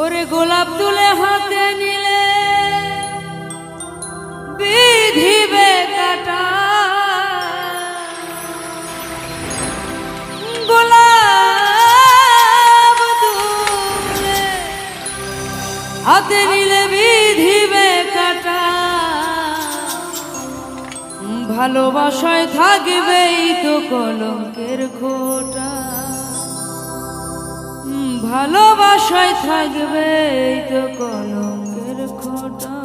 ওরে গোলাপ তুলে হাতে নিলে বিধিবে কাটা, গোলাপ তুলে হাতে নিলে বিধিবে কাটা, ভালোবাসায় থাকবেই তো কলঙ্কের খোঁটা, ভালোবাসায় থাকবেই তো কলঙ্কের খোঁটা।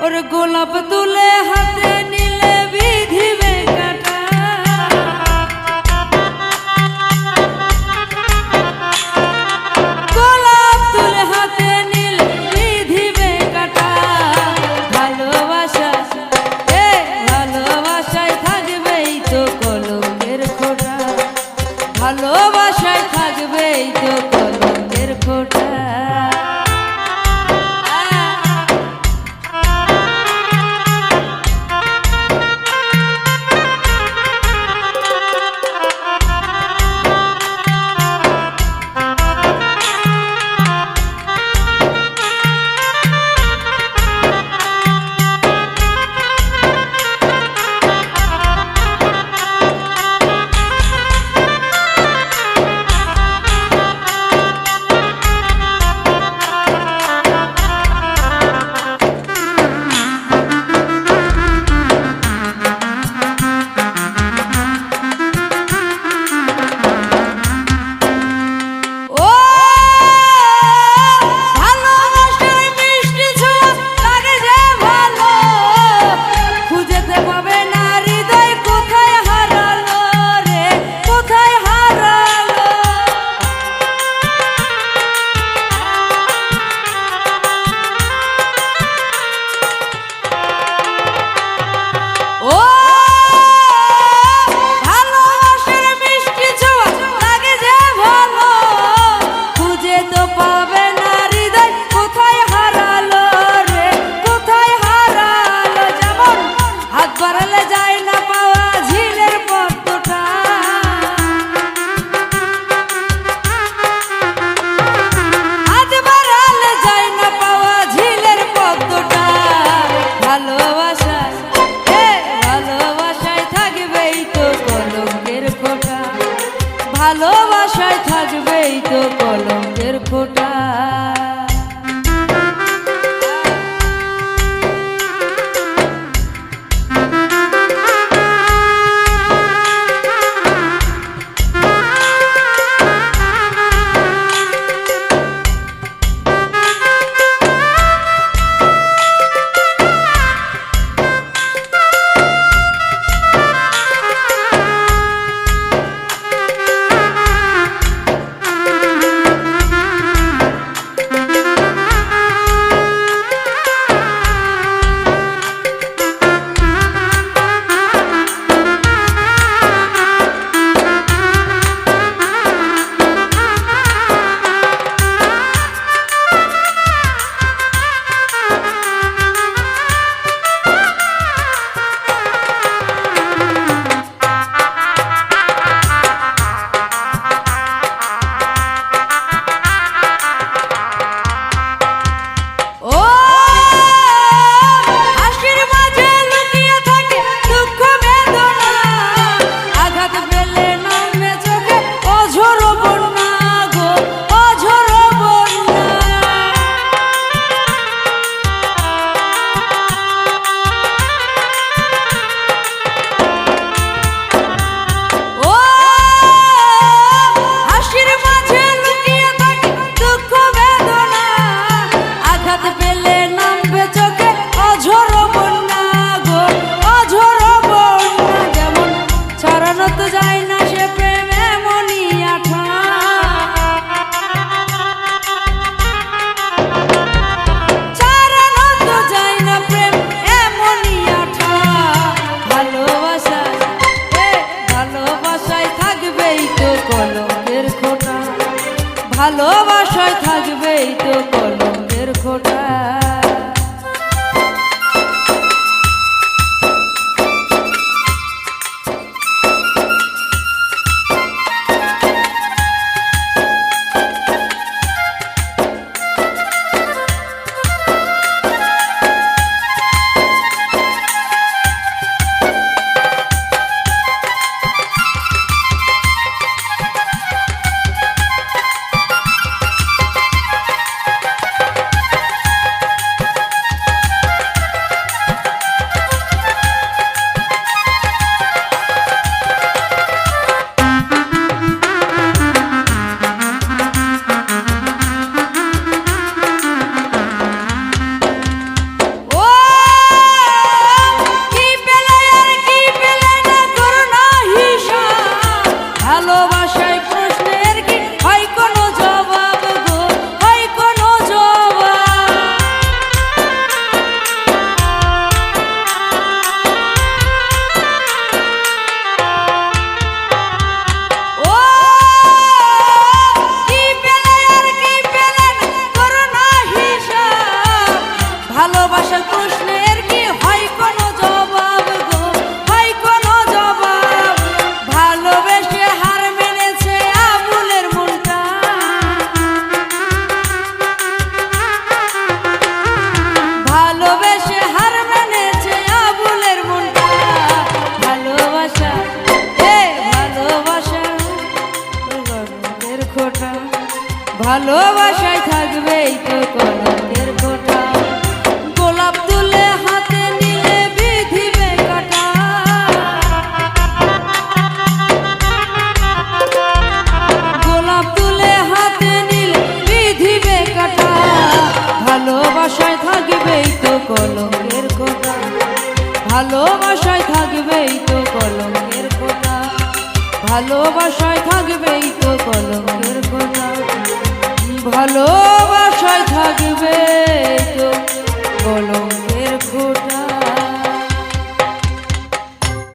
ওর গোলাপ তুলে হাতে নিলে বিধিবে কাটা, গোলাপ তুলে হাতে নিলে বিধিবে কাটা, ভালোবাসা ভালোবাসায় থাকবেই তো কলঙ্কের খোঁটা, ভালোবাসায় থাকবেই তো কলঙ্কের খোঁটা। ভালোবাসায় থাকবেই তো কলঙ্কের খোঁটা। ভালোবাসায় থাকবেই তো কলঙ্কের খোঁটা। খোটা, ভালোবাসায় থাকবেই তো কলঙ্কের খোটা। গোলাপ তুলে হাতে নিলে বিধিবে কাটা, গোলাপ তুলে হাতে নিলে বিধিবে কাটা। ভালোবাসায় থাকবেই তো কলঙ্কের খোটা, ভালোবাসায় থাকবেই তো কলঙ্কের খোটা, ভালোবাসায় থাকবেই তো কলঙ্কের খোটা, ভালোবাসায় থাকবে।